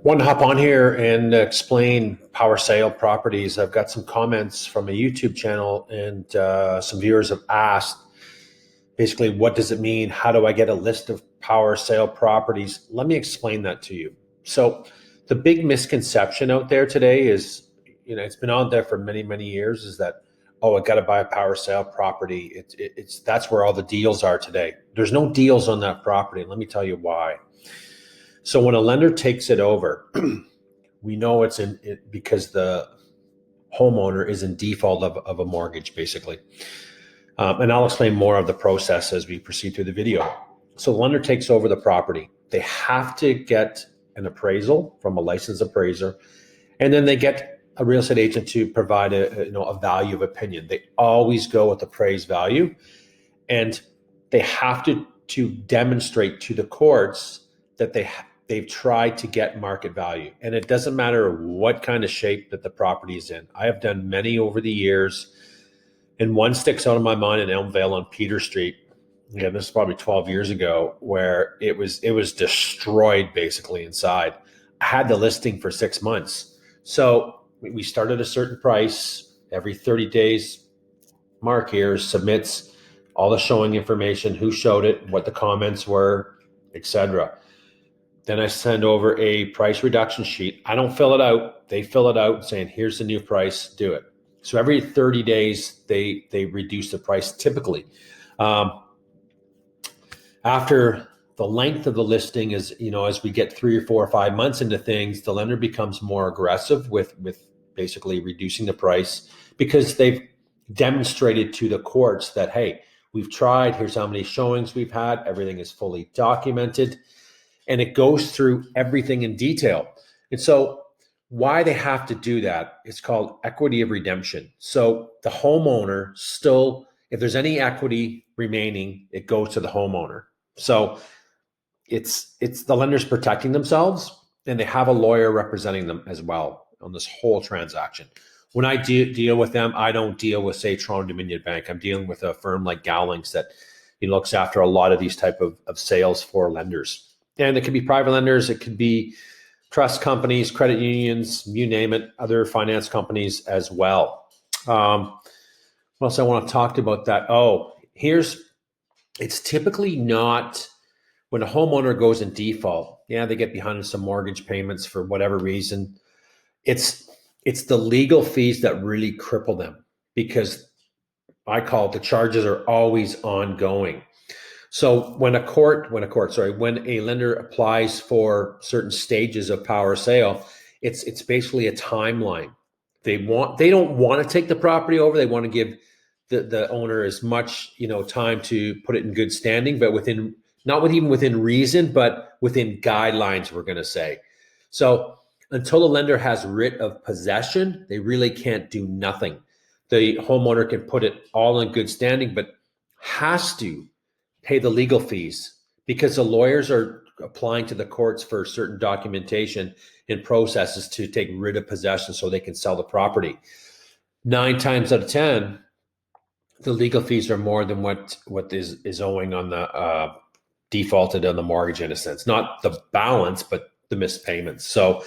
Want to hop on here and explain power sale properties. I've got some comments from a YouTube channel, and some viewers have asked basically, what does it mean? How do I get a list of power sale properties? Let me explain that to you. So the big misconception out there today is, it's been out there for many, many years, is that, oh, I got to buy a power sale property. It's that's where all the deals are today. There's no deals on that property. Let me tell you why. So when a lender takes it over, we know it's because the homeowner is in default of a mortgage, basically. And I'll explain more of the process as we proceed through the video. So the lender takes over the property. They have to get an appraisal from a licensed appraiser, and then they get a real estate agent to provide a value of opinion. They always go with appraised value, and they have to demonstrate to the courts that they've tried to get market value. And it doesn't matter what kind of shape that the property is in. I have done many over the years, and one sticks out of my mind in Elmvale on Peter Street. Yeah, this is probably 12 years ago, where it was destroyed basically inside. I had the listing for 6 months. So we started a certain price. Every 30 days, Mark here submits all the showing information, who showed it, what the comments were, etc. Then I send over a price reduction sheet. I don't fill it out. They fill it out saying, here's the new price, do it. So every 30 days, they reduce the price typically. After the length of the listing is, as we get 3 or 4 or 5 months into things, the lender becomes more aggressive with basically reducing the price, because they've demonstrated to the courts that, hey, we've tried, here's how many showings we've had, everything is fully documented. And it goes through everything in detail. And so why they have to do that, it's called equity of redemption. So the homeowner still, if there's any equity remaining, it goes to the homeowner. So it's the lenders protecting themselves, and they have a lawyer representing them as well on this whole transaction. When I deal with them, I don't deal with, say, Toronto Dominion Bank. I'm dealing with a firm like Gowlings that looks after a lot of these type of sales for lenders. And it could be private lenders, it could be trust companies, credit unions, you name it, other finance companies as well. What else I want to talk about that? It's typically not when a homeowner goes in default. Yeah, they get behind on some mortgage payments for whatever reason. It's the legal fees that really cripple them, because I call it the charges are always ongoing. So when a lender applies for certain stages of power sale, it's basically a timeline. They don't want to take the property over. They want to give the owner as much time to put it in good standing, but even within reason, but within guidelines, we're going to say. So until the lender has writ of possession, they really can't do nothing. The homeowner can put it all in good standing, but has to pay the legal fees, because the lawyers are applying to the courts for certain documentation and processes to take writ of possession so they can sell the property. 9 times out of 10, the legal fees are more than what is owing on the defaulted on the mortgage, in a sense. Not the balance, but the missed payments. So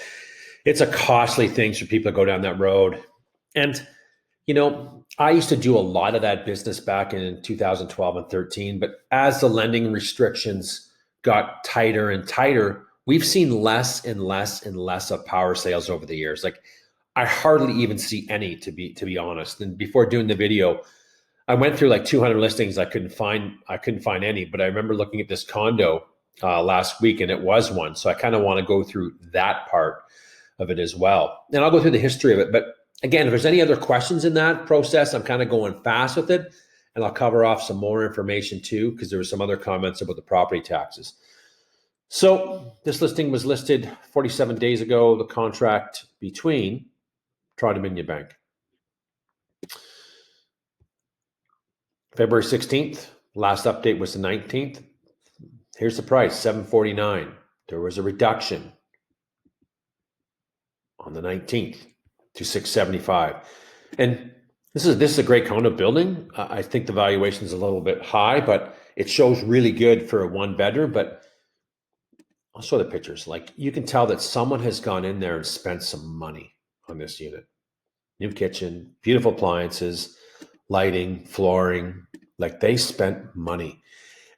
it's a costly thing for people to go down that road. And I used to do a lot of that business back in 2012 and 13, but as the lending restrictions got tighter and tighter, we've seen less and less and less of power sales over the years. Like, I hardly even see any, to be honest. And before doing the video, I went through like 200 listings. I couldn't find any, but I remember looking at this condo last week, and it was one. So I kind of want to go through that part of it as well. And I'll go through the history of it, but again, if there's any other questions in that process, I'm kind of going fast with it, and I'll cover off some more information too, because there were some other comments about the property taxes. So this listing was listed 47 days ago, the contract between Toronto Dominion Bank. February 16th, last update was the 19th. Here's the price, $749. There was a reduction on the 19th. to $675. And this is a great condo building. I think the valuation is a little bit high, but it shows really good for a 1 bedroom. But I'll show the pictures. Like you can tell that someone has gone in there and spent some money on this unit. New kitchen, beautiful appliances, lighting, flooring. Like they spent money.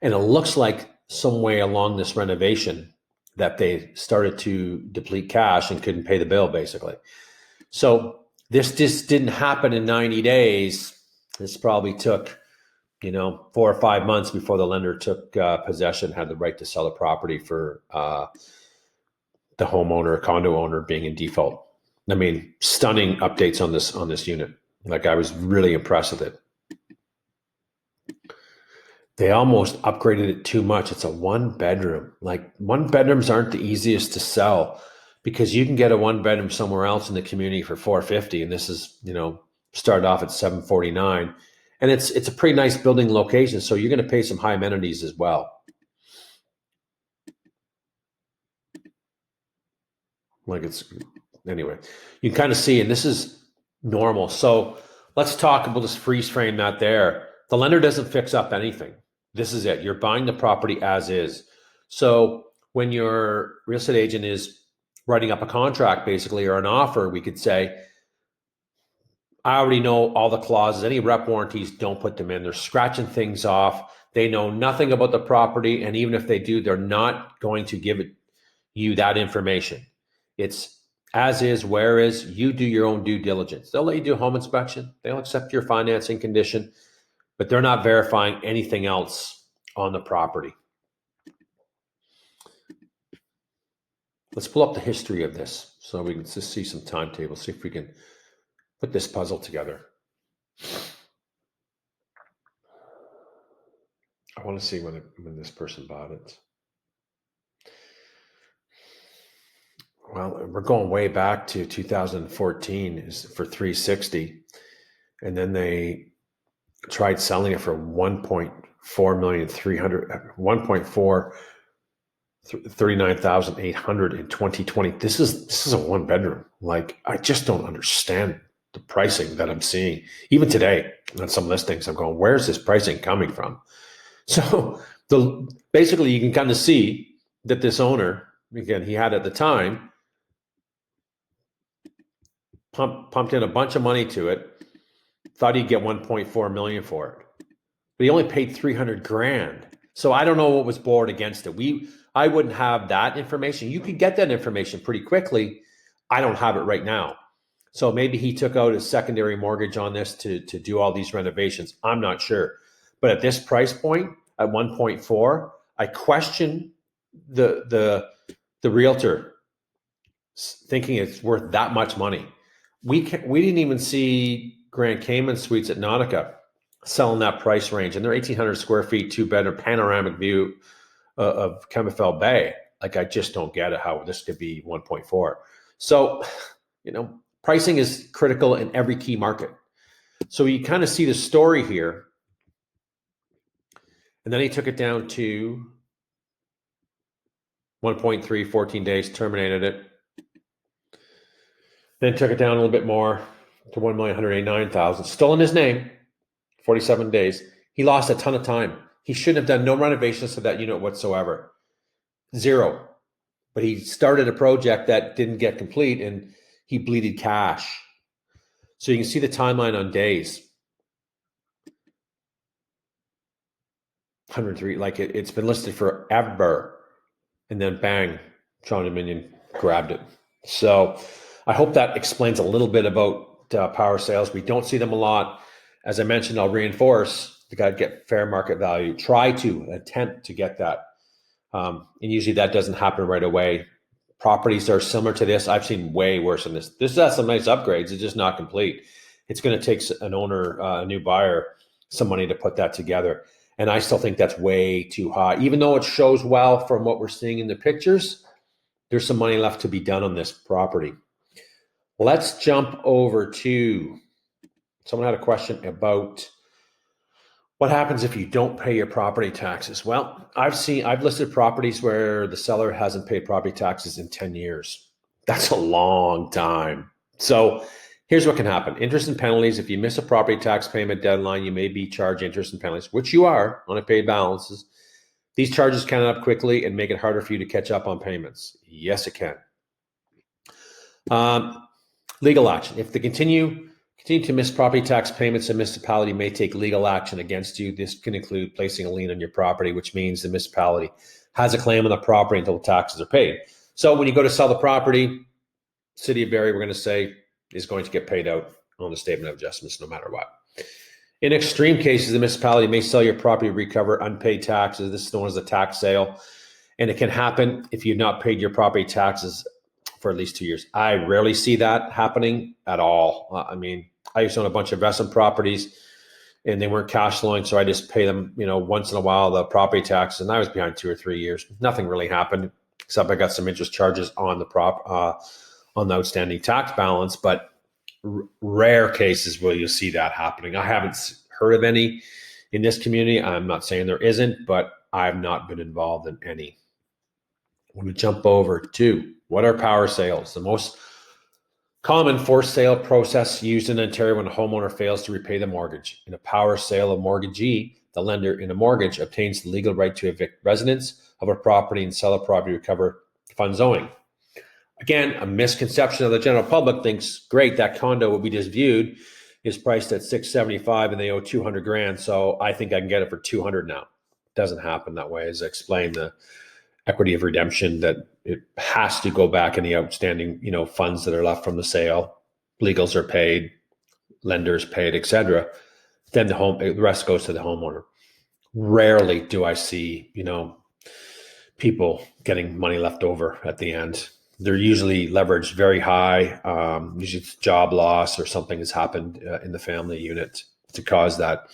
And it looks like some way along this renovation that they started to deplete cash and couldn't pay the bill, basically. So this just didn't happen in 90 days. This probably took, 4 or 5 months before the lender took possession, had the right to sell the property for the homeowner, condo owner being in default. I mean, stunning updates on this unit. Like I was really impressed with it. They almost upgraded it too much. It's a 1-bedroom. Like 1-bedrooms aren't the easiest to sell because you can get a 1-bedroom somewhere else in the community for $450, and this is, started off at $749, and it's a pretty nice building location. So you're going to pay some high amenities as well. Like anyway, you can kind of see, and this is normal. So let's talk about this freeze frame that there. The lender doesn't fix up anything. This is it. You're buying the property as is. So when your real estate agent is writing up a contract, basically, or an offer, we could say, I already know all the clauses. Any rep warranties, don't put them in. They're scratching things off. They know nothing about the property. And even if they do, they're not going to give you that information. It's as is, where is. You do your own due diligence. They'll let you do a home inspection. They'll accept your financing condition, but they're not verifying anything else on the property. Let's pull up the history of this so we can just see some timetables, see if we can put this puzzle together. I want to see when this person bought it. Well, we're going way back to 2014 is for $360, and then they tried selling it for $1.39,800 in 2020. This is a 1-bedroom. Like I just don't understand the pricing that I'm seeing even today on some listings. I'm going, where's this pricing coming from? So basically you can kind of see that this owner, again, he had at the time pumped in a bunch of money to it, thought he'd get 1.4 million for it, but he only paid 300 grand. So I don't know what was borne against it. I wouldn't have that information. You could get that information pretty quickly. I don't have it right now. So maybe he took out a secondary mortgage on this to do all these renovations. I'm not sure. But at this price point, at 1.4, I question the realtor thinking it's worth that much money. We didn't even see Grand Cayman Suites at Nautica selling that price range, and they're 1,800 square feet, 2-bedroom, panoramic view of Campbell Bay. Like I just don't get it how this could be 1.4. So, pricing is critical in every key market. So you kind of see the story here, and then he took it down to 1.3, 14 days, terminated it. Then took it down a little bit more to 1,189,000, still in his name, 47 days. He lost a ton of time. He shouldn't have done no renovations to that unit whatsoever. Zero. But he started a project that didn't get complete and he bleeded cash. So you can see the timeline on days. 103, like it's been listed forever. And then bang, John Dominion grabbed it. So I hope that explains a little bit about power sales. We don't see them a lot. As I mentioned, I'll reinforce, you got to get fair market value. Try to attempt to get that. And usually that doesn't happen right away. Properties are similar to this. I've seen way worse than this. This has some nice upgrades. It's just not complete. It's going to take an owner, a new buyer, some money to put that together. And I still think that's way too high. Even though it shows well from what we're seeing in the pictures, there's some money left to be done on this property. Let's jump over to, someone had a question about what happens if you don't pay your property taxes. Well, I've listed properties where the seller hasn't paid property taxes in 10 years. That's a long time. So here's what can happen. Interest and penalties. If you miss a property tax payment deadline, you may be charged interest and penalties, which you are on unpaid balances. These charges can add up quickly and make it harder for you to catch up on payments. Yes, it can. Legal action. If they continue to miss property tax payments, a municipality may take legal action against you. This can include placing a lien on your property, which means the municipality has a claim on the property until the taxes are paid. So when you go to sell the property, City of Barrie, we're going to say, is going to get paid out on the statement of adjustments no matter what. In extreme cases, the municipality may sell your property to recover unpaid taxes. This is known as a tax sale. And it can happen if you've not paid your property taxes for at least 2 years. I rarely see that happening at all. I mean, I used to own a bunch of investment properties and they weren't cash flowing. So I just pay them, once in a while, the property taxes. And I was behind 2 or 3 years. Nothing really happened, except I got some interest charges on the on the outstanding tax balance. But rare cases will you see that happening. I haven't heard of any in this community. I'm not saying there isn't, but I've not been involved in any. When we jump over to what are power sales? The most common forced sale process used in Ontario when a homeowner fails to repay the mortgage. In a power sale, a mortgagee, the lender in a mortgage, obtains the legal right to evict residents of a property and sell a property to recover funds owing. Again, a misconception of the general public thinks, great, that condo will be just viewed is priced at $675 and they owe 200 grand. So I think I can get it for 200 now. It doesn't happen that way. As I explained, the equity of redemption, that it has to go back in the outstanding, funds that are left from the sale. Legals are paid, lenders paid, etc. Then the rest goes to the homeowner. Rarely do I see, people getting money left over at the end. They're usually leveraged very high. Usually it's job loss or something has happened in the family unit to cause that.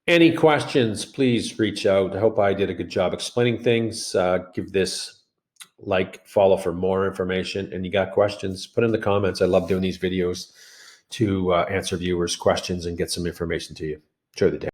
Any questions, please reach out. I hope I did a good job explaining things. Give this follow for more information. And you got questions, put in the comments. I love doing these videos to answer viewers' questions and get some information to you. Enjoy the day.